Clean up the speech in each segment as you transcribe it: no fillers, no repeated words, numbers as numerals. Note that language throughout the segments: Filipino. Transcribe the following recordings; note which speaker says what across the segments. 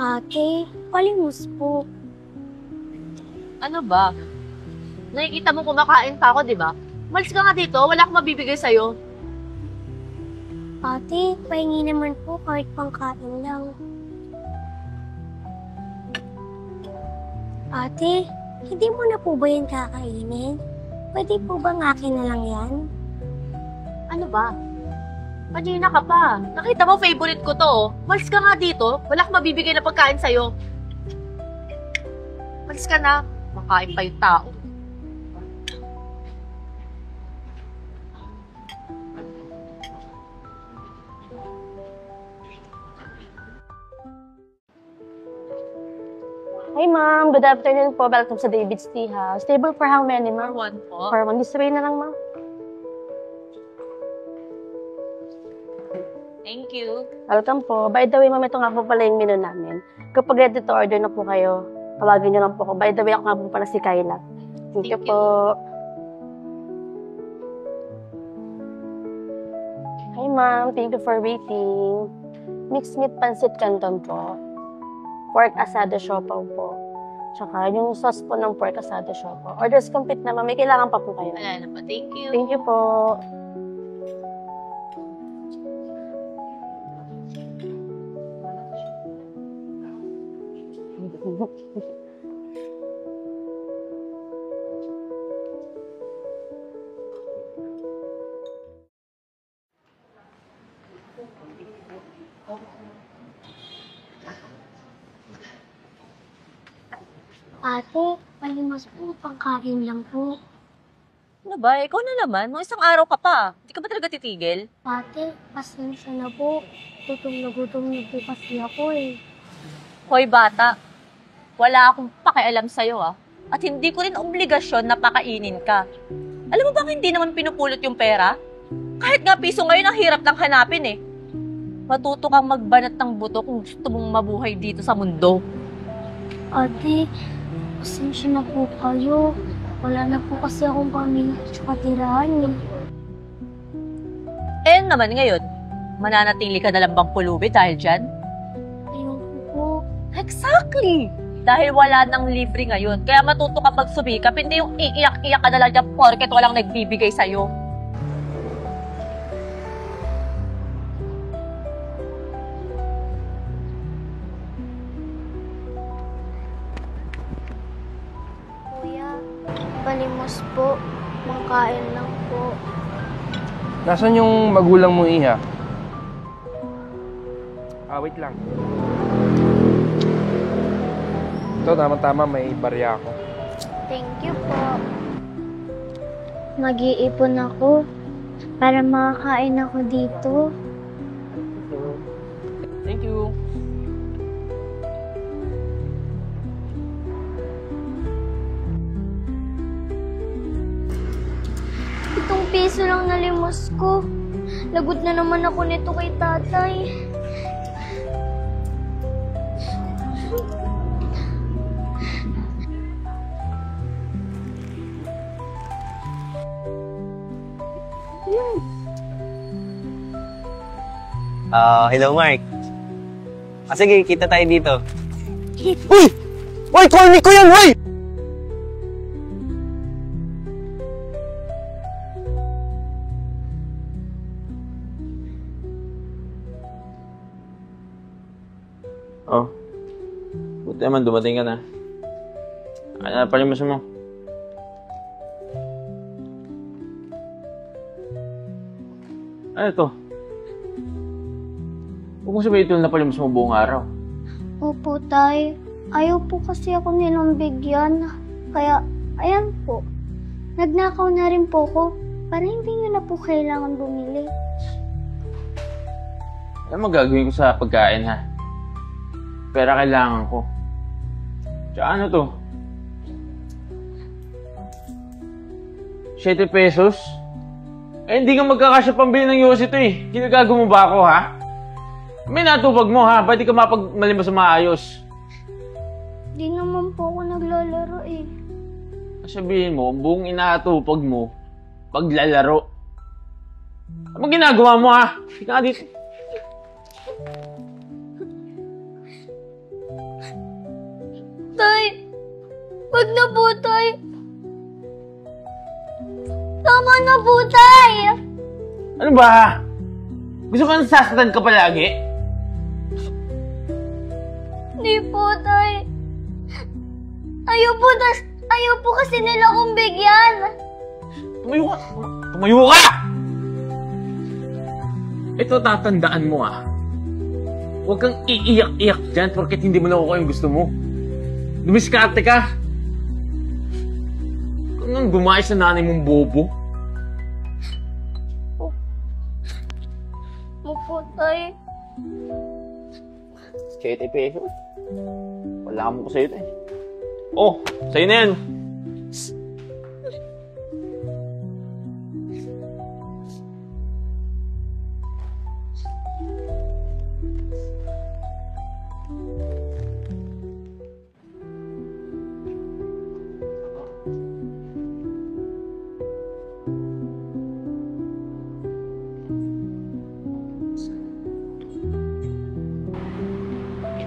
Speaker 1: Ate, palimos po.
Speaker 2: Ano ba? Nakikita mo kumakain pa ako, di ba? Malis ka nga dito, wala akong mabibigay sa'yo.
Speaker 1: Ate, pahingi naman po kahit pangkain lang. Ate, hindi mo na po ba yan kakainin? Pwede po bang akin na lang yan?
Speaker 2: Ano ba? Kanina ka pa. Nakita mo, favorite ko to, oh. Malis ka nga dito, wala akong mabibigay na pagkain sa'yo. Malis ka na, makain pa yung tao.
Speaker 3: Hi ma'am, good afternoon po. Welcome sa David's Tea House. Table for how many ma'am?
Speaker 2: For one po.
Speaker 3: For one. This way na lang ma'am.
Speaker 2: Thank you.
Speaker 3: Welcome po. By the way ma'am, ito nga po pala yung menu namin. Kapag ready to order na po kayo, tawagin niyo lang po ako. By the way, ako nga po pala si Kyla. Thank you po. Hi ma'am, thank you for waiting. Mixed meat pancit canton po. Pork asado siopaw po. Tsaka yung sauce po ng pork asado siopaw. Orders complete na ma'am. May kailangan pa po kayo.
Speaker 2: Wala na pa. Thank you.
Speaker 3: Thank you po.
Speaker 1: Ate, palimos po, pangkain lang po.
Speaker 2: Ano ba? Ikaw na naman. Mga isang araw ka pa. Hindi ka ba talaga titigil?
Speaker 1: Ate, pasensya na po. Gutom na po kasi ako eh.
Speaker 2: Hoy bata, wala akong pakialam sa'yo ah. At hindi ko rin obligasyon na pakainin ka. Alam mo ba hindi naman pinupulot yung pera? Kahit nga piso ngayon ang hirap lang hanapin eh. Matuto kang magbanat ng buto kung gusto mong mabuhay dito sa mundo.
Speaker 1: Ate, pasensya na po kayo. Wala na po kasi akong pamilya at tirahan eh.
Speaker 2: Eh naman ngayon, mananatili ka na lang bang pulubi dahil dyan?
Speaker 1: Ayoko po.
Speaker 2: Exactly! Dahil wala nang libre ngayon. Kaya matuto ka magsumikap, hindi yung iiyak-iyak ka na lang dyan porket walang nagbibigay sa'yo.
Speaker 1: Kuya, palimos po. Mangkain lang po.
Speaker 4: Nasaan yung magulang mo, Iha? Wait lang. Ito, tama-tama, may barya ako.
Speaker 1: Thank you po. Mag-iipon ako para makakain ako dito.
Speaker 4: Thank you.
Speaker 1: Itong piso lang nalimos ko. Lagot na naman ako nito kay tatay.
Speaker 5: Hello Mark. Sige, kita tayo dito.
Speaker 4: Uy! Uy! Corny ko yan! Uy!
Speaker 5: Oh. Buti naman, dumating ka na. Ano na palimos mo? Ano to? Huwag mo sabihin ito na palimos mo buong araw.
Speaker 1: Opo, tay. Ayaw po kasi ako nilang bigyan. Kaya, ayan po. Nagnakaw na rin po ko para hindi nyo na po kailangan bumili.
Speaker 5: Ano magagawin ko sa pagkain, ha? Pera kailangan ko. Tsaka ano to? 7 pesos? Eh, hindi ka magkakasya pambili ng yosi to eh. Ginagago mo ba ako, ha? May natupag mo, ha? Ba't di ka mapagmalimos sa maayos?
Speaker 1: Di naman po ako naglalaro eh.
Speaker 5: Sabihin mo, buong inaatupag mo, paglalaro. Ano ginagawa mo, ha? Hindi ka dito.
Speaker 1: Tay, wag na po, Tay. Tama na po, Tay.
Speaker 5: Ano ba? Gusto ka nang sasaktan ka palagi?
Speaker 1: Hindi po, Tay. Ayaw po kasi nila akong bigyan.
Speaker 5: Tumayo ka! Tumayo ka! Ito tatandaan mo Huwag kang iiyak-iyak dyan porket hindi mo nakuha yung gusto mo. Dumiskarte ka! Kung nang gumayos na nanay mong bobo.
Speaker 1: Opo, Tay.
Speaker 5: Sa'yo tayo peso. Wala mo ko sa'yo tayo. Oh, sa'yo na yan.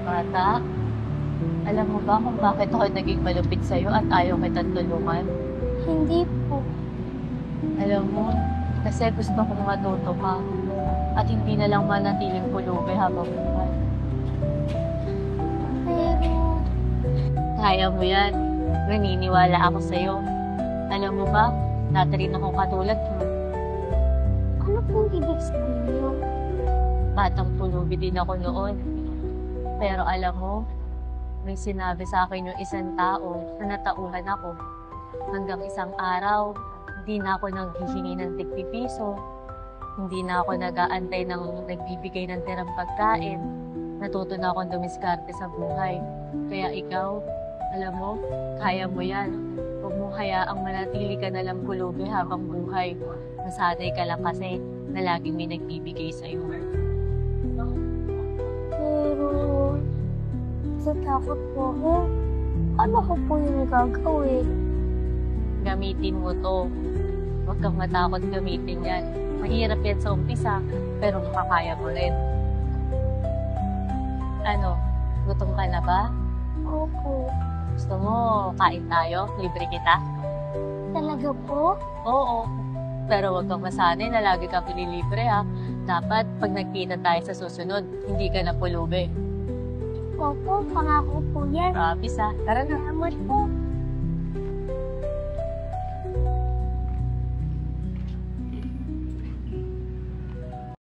Speaker 2: Bata, alam mo ba kung bakit ako naging malupit sa'yo at ayaw kitang tulungan?
Speaker 1: Hindi po.
Speaker 2: Alam mo, kasi gusto kong matuto ka at hindi na lang manatiling pulubi habang buhay.
Speaker 1: Pero,
Speaker 2: Kaya mo yan. Naniniwala ako sa'yo. Alam mo ba, dati rin akong katulad mo.
Speaker 1: ano pong ibig sabihin niyo?
Speaker 2: Batang pulubi din ako noon. Pero alam mo, may sinabi sa akin yung isang tao na natauhan ako. Hanggang isang araw, hindi na ako naghihingi ng tig-piso. Hindi na ako nag-aantay ng nagbibigay ng tirang pagkain. Natuto na akong dumiskarte sa buhay. Kaya ikaw, alam mo, kaya mo yan. Huwag mo hayaang manatili ka na lang pulubi habang buhay. Nasanay ka lang kasi na laging may nagbibigay sa'yo.
Speaker 1: Pero, natatakot po ako. Ano ko po yung gagawin?
Speaker 2: Gamitin mo to. Huwag kang matakot gamitin yan. Mahirap yan sa umpisa, pero makakaya mo rin. Ano, gutom ka na ba?
Speaker 1: Opo.
Speaker 2: Gusto mo, kain tayo? Libre kita?
Speaker 1: Talaga po?
Speaker 2: Oo. Pero huwag kang masanay na lagi kang pinilibre Dapat, pag nagkita tayo sa susunod, hindi ka na pulubi.
Speaker 1: Opo, pangako po yan.
Speaker 2: Promise Tara na.
Speaker 1: Salamat po.